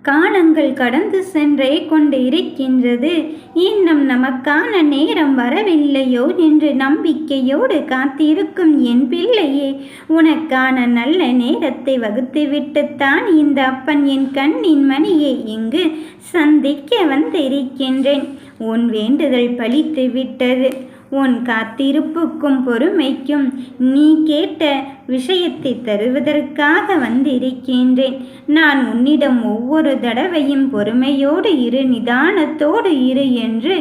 காலங்கள் கடந்து சென்றே கொண்டு இருக்கின்றது. இன்னும் நமக்கான நேரம் வரவில்லையோ என்று நம்பிக்கையோடு காத்திருக்கும் என் பிள்ளையே, உனக்கான நல்ல நேரத்தை வகுத்துவிட்டுத்தான் இந்த அப்பன் என் கண்ணின் மணியை இங்கு சந்திக்க வந்திருக்கின்றேன். உன் வேண்டுதல் பலித்து விட்டது. உன் காத்திருப்புக்கும் பொறுமைக்கும் நீ கேட்ட விஷயத்தை தருவதற்காக வந்திருக்கின்றேன். நான் உன்னிடம் ஒவ்வொரு தடவையும் பொறுமையோடு இரு, நிதானத்தோடு இரு என்று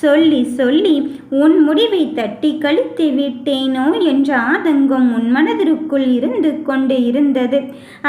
சொல்லி சொல்லி உன் முடிவை தட்டி கழித்து விட்டேனோ என்ற ஆதங்கம் உன் மனதிற்குள் இருந்து கொண்டு இருந்தது.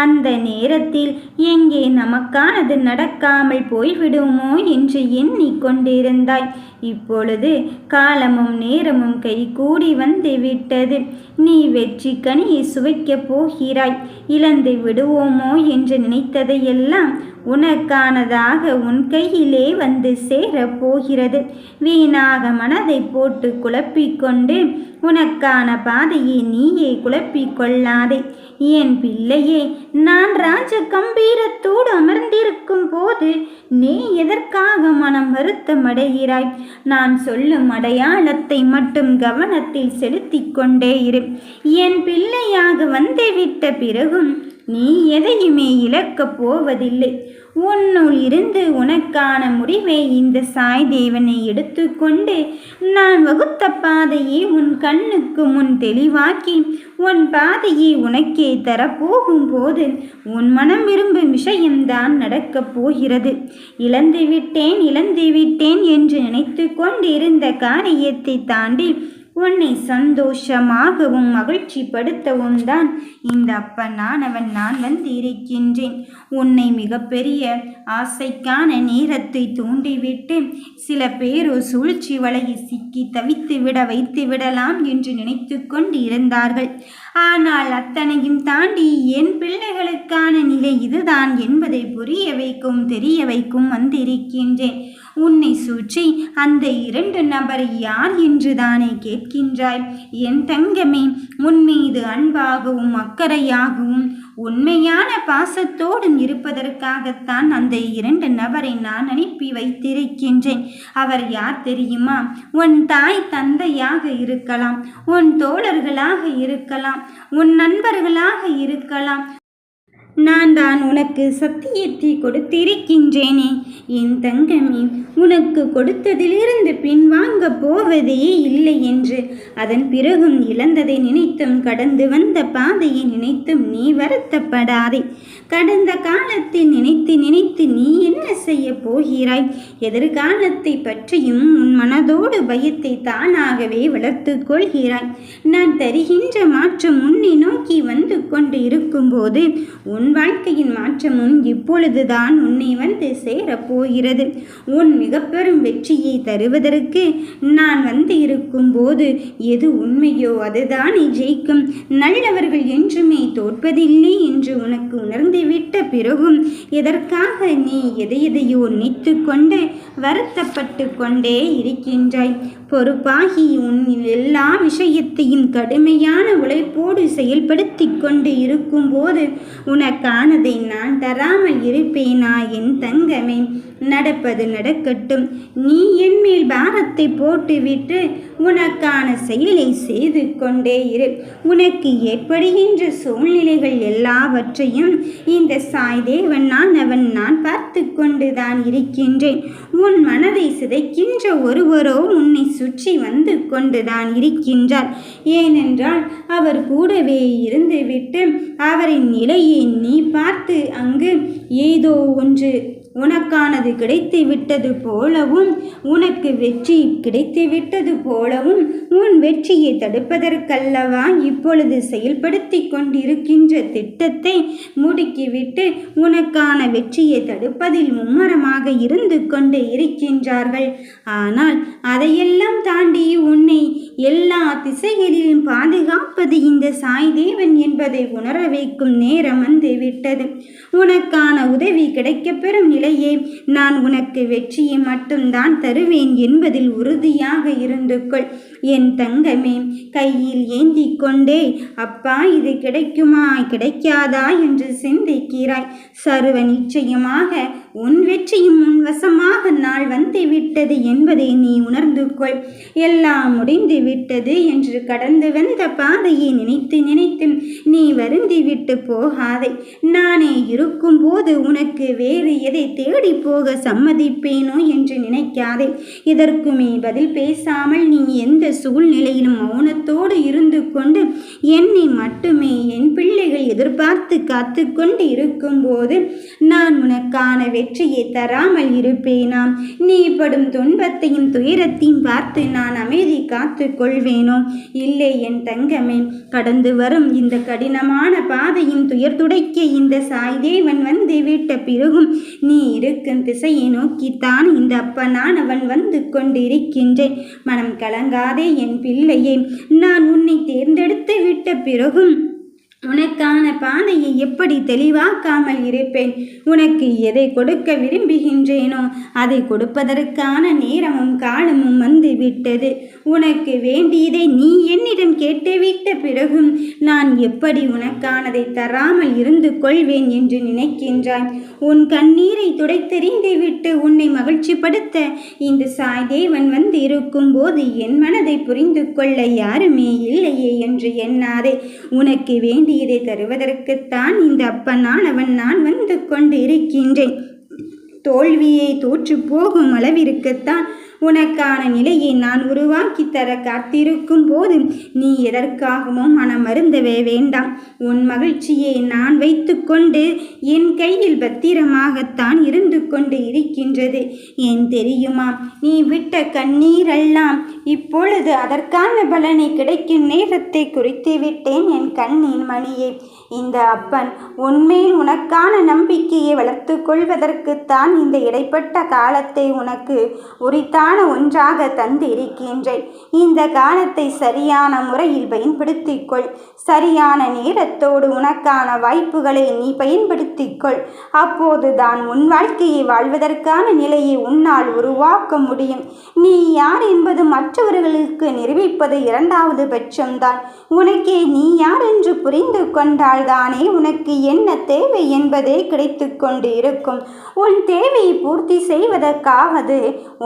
அந்த நேரத்தில் எங்கே நமக்கானது நடக்காமல் போய்விடுமோ என்று எண்ணிக்கொண்டிருந்தாய். இப்பொழுது காலமும் நேரமும் கைகூடி வந்து விட்டது. நீ வெற்றி கனியை சுவைக்கப் போகிறாய். இழந்து விடுவோமோ என்று நினைத்ததையெல்லாம் உனக்கானதாக உன் கையிலே வந்து சேரப் போகிறது. வீணாக மனதை போட்டு குழப்பிக்கொண்டு உனக்கான பாதையை நீயே குழப்பிக் கொள்ளாதே. என் பிள்ளையே, நான் ராஜ கம்பீரத்தோடு அமர்ந்திருக்கும் போது நீ எதற்காக மனம் வருத்தமடைகிறாய்? நான் சொல்லும் அடையாளத்தை மட்டும் கவனத்தில் செலுத்தி கொண்டே இரு. என் பிள்ளையாக வந்துவிட்ட பிறகும் நீ எதையுமே இழக்கப் போவதில்லை. உன்னுள் இருந்து உனக்கான முடிவை இந்த சாய் தேவனை எடுத்துக்கொண்டு நான் வகுத்த பாதையை உன் கண்ணுக்கு முன் தெளிவாக்கி உன் பாதையை உனக்கே தரப்போகும் போது உன் மனம் விரும்பும் விஷயம்தான் நடக்கப் போகிறது. இழந்து விட்டேன் என்று நினைத்து கொண்டிருந்த காரியத்தை தாண்டி உன்னை சந்தோஷமாகவும் மகிழ்ச்சிப்படுத்தவும் தான் இந்த அப்பனானவன் நான் வந்து இருக்கின்றேன். உன்னை மிகப்பெரிய ஆசைக்கான நேரத்தை தூண்டிவிட்டு சில பேரோ சூழ்ச்சி வலையில் சிக்கி தவித்து வைத்து விடலாம் என்று நினைத்து கொண்டு இருந்தார்கள். ஆனால் அத்தனையும் தாண்டி என் பிள்ளைகளுக்கான நிலை இதுதான் என்பதை புரிய வைக்கும் தெரிய வைக்கும் வந்திருக்கின்றேன். உன்னை சுற்றி அந்த 2 நபர் யார் என்று தானே கேட்கின்றாய்? என் தங்கமே, உன் மீது அன்பாகவும் அக்கறையாகவும் உண்மையான பாசத்தோடும் இருப்பதற்காகத்தான் அந்த 2 நபரை நான் அனுப்பி வைத்திருக்கின்றேன். அவர் யார் தெரியுமா? உன் தாய் தந்தையாக இருக்கலாம், உன் தோழர்களாக இருக்கலாம், உன் நண்பர்களாக இருக்கலாம். நான் தான் உனக்கு சத்தியத்தை கொடுத்திருக்கின்றேனே என் தங்கமே, உனக்கு கொடுத்ததிலிருந்து பின்வாங்க போவதே இல்லை என்று. அதன் பிறகும் இழந்ததை நினைத்தும் கடந்து வந்த பாதையை நினைத்தும் நீ வருத்தப்படாதே. கடந்த காலத்தை நினைத்து நினைத்து நீ என்ன செய்ய போகிறாய்? எதிர்காலத்தை பற்றியும் உன் மனதோடு பயத்தை தானாகவே வளர்த்து கொள்கிறாய். நான் தருகின்ற மாற்றம் உன்னை நோக்கி வந்து கொண்டு இருக்கும்போது உன் வாழ்க்கையின் மாற்றமும் இப்பொழுதுதான் உன்னை வந்து சேரப்போகிறது. உன் மிக பெரும் வெற்றியை தருவதற்கு நான் வந்து இருக்கும்போது எது உண்மையோ அதுதானே ஜெயிக்கும். நல்லவர்கள் என்றுமே தோற்பதில்லை என்று உனக்கு உணர்ந்துவிட்ட பிறகும் எதற்காக நீ எதையோ நினைத்து கொண்டு வருத்தப்பட்டு கொண்டே இருக்கின்றாய்? பொறுப்பாகி உன் எல்லா விஷயத்தையும் கடுமையான உழைப்போடு செயல்படுத்தி கொண்டு இருக்கும்போது உனக்கானதை நான் தராமல் இருப்பேனா என் தங்கமே? நடப்பது நடக்கட்டும். நீ என் மேல் பாரத்தை போட்டுவிட்டு உனக்கான செயலை செய்து கொண்டே இரு. உனக்கு ஏற்படுகின்ற சூழ்நிலைகள் எல்லாவற்றையும் இந்த சாய் தேவன் நான் பார்த்து கொண்டுதான் இருக்கின்றேன். உன் மனதை சிதைக்கின்ற ஒருவரோ உன்னை சுற்றி வந்து கொண்டுதான் இருக்கின்றார். ஏனென்றால் அவர் கூடவே இருந்துவிட்டு அவரின் நிலையை நீ பார்த்து அங்கு ஏதோ ஒன்று உனக்கானது கிடைத்து விட்டது போலவும் உனக்கு வெற்றி கிடைத்து விட்டது போலவும் உன் வெற்றியை தடுப்பதற்கல்லவா இப்பொழுது செயல்படுத்தி கொண்டிருக்கின்ற திட்டத்தை முடுக்கிவிட்டு உனக்கான வெற்றியை தடுப்பதில் மும்மரமாக இருந்து கொண்டு இருக்கின்றார்கள். ஆனால் அதையெல்லாம் தாண்டி உன்னை எல்லா திசைகளிலும் பாதுகாப்பது இந்த சாய் தேவன் என்பதை உணர வைக்கும் நேரம் வந்து விட்டது. உனக்கான உதவி கிடைக்கப்பெறும் நிலையே நான் உனக்கு வெற்றியை மட்டும்தான் தருவேன் என்பதில் உறுதியாக இருந்து கொள். என் தங்கமே, கையில் ஏந்தி கொண்டே அப்பா இது கிடைக்குமா கிடைக்காதா என்று சிந்திக்கிறாய். சர்வ நிச்சயமாக உன் வெற்றியும் உன் வசமாக நாள் வந்து விட்டது என்பதை நீ உணர்ந்து கொள். எல்லாம் முடிந்து விட்டது என்று கடந்து வந்த பாதையை நினைத்து நினைத்து நீ வருந்தி விட்டு போகாதே. நானே இருக்கும் போது உனக்கு வேறு எதை தேடி போக சம்மதிப்பேனோ என்று நினைக்காதே. இதற்குமே பதில் பேசாமல் நீ எந்த சூழ்நிலையிலும் மௌனத்தோடு இருந்து கொண்டு என்னை மட்டுமே என் பிள்ளைகள் எதிர்பார்த்து காத்து கொண்டு இருக்கும்போது நான் உனக்கான வெற்றியை தராமல் இருப்பேனாம்? நீ படும் துன்பத்தையும் துயரத்தையும் பார்த்து நான் அமைதி காத்து கொள்வேனோ? இல்லை என் தங்கமே, கடந்து வரும் இந்த கடினமான பாதையும் துயர் துடைக்க இந்த சாய்தேவன் வந்து விட்ட பிறகும் நீ இருக்கும் திசையை நோக்கித்தான் இந்த அப்பனானவன் வந்து கொண்டிருக்கின்றேன். மனம் கலங்காதே என் பிள்ளையே. நான் உன்னை தேர்ந்தெடுத்து விட்ட பிறகும் உனக்கான பாதையை எப்படி தெளிவாக்காமல் இருப்பேன்? உனக்கு எதை கொடுக்க விரும்புகின்றேனோ அதை கொடுப்பதற்கான நேரமும் காலமும் வந்து விட்டது. உனக்கு வேண்டியதை நீ என்னிடம் கேட்டுவிட்ட பிறகும் நான் எப்படி உனக்கானதை தராமல் இருந்து கொள்வேன் என்று நினைக்கின்றாய்? உன் கண்ணீரை துடைத்தெறிந்து விட்டு உன்னை மகிழ்ச்சிப்படுத்த இந்த சாய்தேவன் வந்து இருக்கும் போது என் மனதை புரிந்து கொள்ள யாருமே இல்லையே என்று எண்ணாதே. உனக்கு வேண்டியதை தருவதற்குத்தான் இந்த அப்பனானவன் நான் வந்து கொண்டு இருக்கின்றேன். தோல்வியை தோற்று போகும் அளவிற்குத்தான் உனக்கான நிலையை நான் உருவாக்கி தர காத்திருக்கும் போது நீ எதற்காகவும் மனம் மருந்தவே வேண்டாம். உன் மகிழ்ச்சியை நான் வைத்து கொண்டு என் கையில் பத்திரமாகத்தான் இருந்து கொண்டு இருக்கின்றது. ஏன் தெரியுமா? நீ விட்ட கண்ணீரெல்லாம் இப்பொழுது அதற்கான பலனை கிடைக்கும் நேரத்தை குறித்து விட்டேன் என் கண்ணின் மணியை. இந்த அப்பன் உன்மேல் உனக்கான நம்பிக்கையை வளர்த்து கொள்வதற்குத்தான் இந்த இடைப்பட்ட காலத்தை உனக்கு உரித்தான ஒன்றாக தந்து இருக்கின்றேன். இந்த காலத்தை சரியான முறையில் பயன்படுத்திக் கொள். சரியான நேரத்தோடு உனக்கான வாய்ப்புகளை நீ பயன்படுத்திக் கொள். அப்போதுதான் உன் வாழ்க்கையை வாழ்வதற்கான நிலையை உன்னால் உருவாக்க முடியும். நீ யார் என்பது மற்றவர்களுக்கு நிரூபிப்பது இரண்டாவது பட்சம்தான். உனக்கே நீ யார் என்று புரிந்து கொண்டால் தானே உனக்கு என்ன தேவை என்பதே கிடைத்து கொண்டு இருக்கும். உன் தேவையை பூர்த்தி செய்வதற்காவது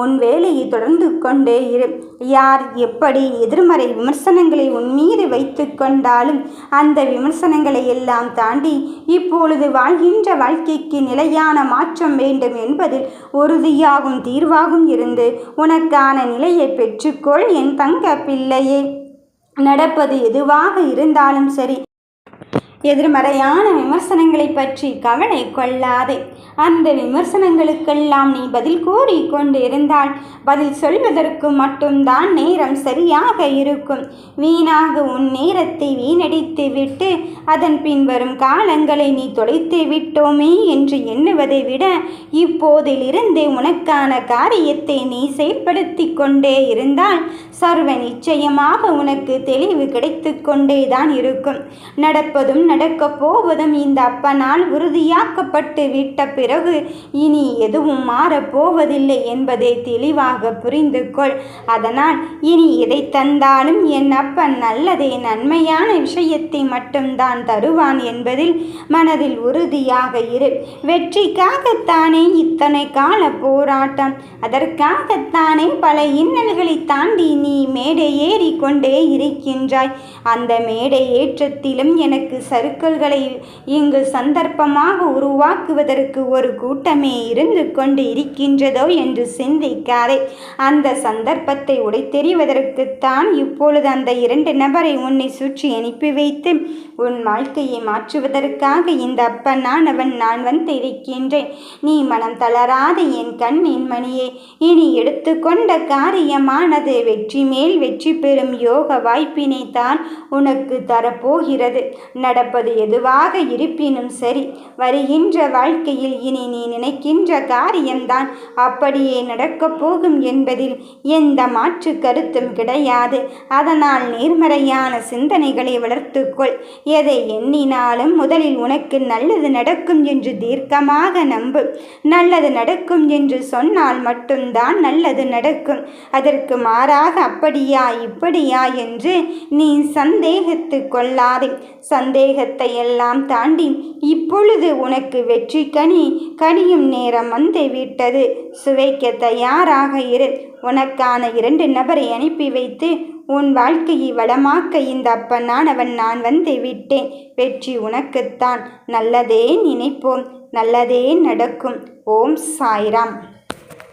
உன் வேலையை தொடர்ந்து கொண்டே இரு. யார் எப்படி எதிர்மறை விமர்சனங்களை உன் மீது வைத்து கொண்டாலும் அந்த விமர்சனங்களை எல்லாம் தாண்டி இப்பொழுது வாழ்கின்ற வாழ்க்கைக்கு நிலையான மாற்றம் வேண்டும் என்பதில் உறுதியாகும் தீர்வாகும் இருந்து உனக்கான நிலையை பெற்றுக்கொள் என் தங்க பிள்ளையே. நடப்பது எதுவாக இருந்தாலும் சரி, எதிர்மறையான விமர்சனங்களை பற்றி கவலை கொள்ளாதே. அந்த விமர்சனங்களுக்கெல்லாம் நீ பதில் கூறிக்கொண்டு இருந்தால் பதில் சொல்வதற்கு மட்டும்தான் நேரம் சரியாக இருக்கும். வீணாக உன் நேரத்தை வீணடித்து விட்டு அதன் பின் வரும் காலங்களை நீ தொலைத்து விட்டோமே என்று எண்ணுவதை விட இப்போதிலிருந்தே உனக்கான காரியத்தை நீ செயல்படுத்தி கொண்டே இருந்தால் சர்வ நிச்சயமாக உனக்கு தெளிவு கிடைத்து கொண்டேதான் இருக்கும். நடப்பதும் நடக்கப் போவதும் இந்த அப்பனால் உறுதியாக்கப்பட்டு விட்ட பிறகு இனி எதுவும் மாறப்போவதில்லை என்பதை தெளிவாக புரிந்து கொள். அதனால் இனி எதை தந்தாலும் என் அப்பன் நல்லதே நன்மையான விஷயத்தை மட்டும்தான் தருவான் என்பதில் மனதில் உறுதியாக இரு. வெற்றிக்காகத்தானே இத்தனை கால போராட்டம், அதற்காகத்தானே பல இன்னல்களை தாண்டி நீ மேடை ஏறி கொண்டே இருக்கின்றாய். அந்த மேடை ஏற்றத்திலும் எனக்கு சறுக்கல்களை இங்கு சந்தர்ப்பமாக உருவாக்குவதற்கு ஒரு கூட்டமே இருந்து கொண்டு இருக்கின்றதோ என்று சிந்திக்காதே. அந்த சந்தர்ப்பத்தை உடைத்தெறிவதற்குத்தான் இப்பொழுது அந்த 2 நபரை உன்னை சுற்றி அனுப்பி வைத்து உன் வாழ்க்கையை மாற்றுவதற்காக இந்த அப்பனானவன் நான் வந்து இருக்கின்றேன். நீ மனம் தளராத என் கண்ணின் மணியே. இனி எடுத்துக்கொண்ட காரியமானது வெற்றி மேல் வெற்றி பெறும் யோக வாய்ப்பினை தான் உனக்கு தரப்போகிறது. நடப்பது எதுவாக இருப்பினும் சரி, வருகின்ற வாழ்க்கையில் இனி நீ நினைக்கின்ற காரியம்தான் அப்படியே நடக்கப் போகும் என்பதில் எந்த மாற்று கருத்தும் கிடையாது. அதனால் நேர்மறையான சிந்தனைகளை வளர்த்துக்கொள். எதை எண்ணினாலும் முதலில் உனக்கு நல்லது நடக்கும் என்று தீர்க்கமாக நம்பு. நல்லது நடக்கும் என்று சொன்னால் மட்டும்தான் நல்லது நடக்கும். அதற்கு மாறாக அப்படியா இப்படியா என்று நீ சந்தேகித்து கொள்ளாதே. சந்தேகத்தை எல்லாம் தாண்டி இப்பொழுது உனக்கு வெற்றி கனியும் நேரம் வந்து விட்டது. சுவைக்க தயாராக இரு. உனக்கான 2 நபரை அனுப்பி வைத்து உன் வாழ்க்கையை வளமாக்க இந்த அப்பனானவன் நான் வந்து விட்டேன். வெற்றி உனக்குத்தான். நல்லதே நினைப்போம், நல்லதே நடக்கும். ஓம் சாய்ராம்.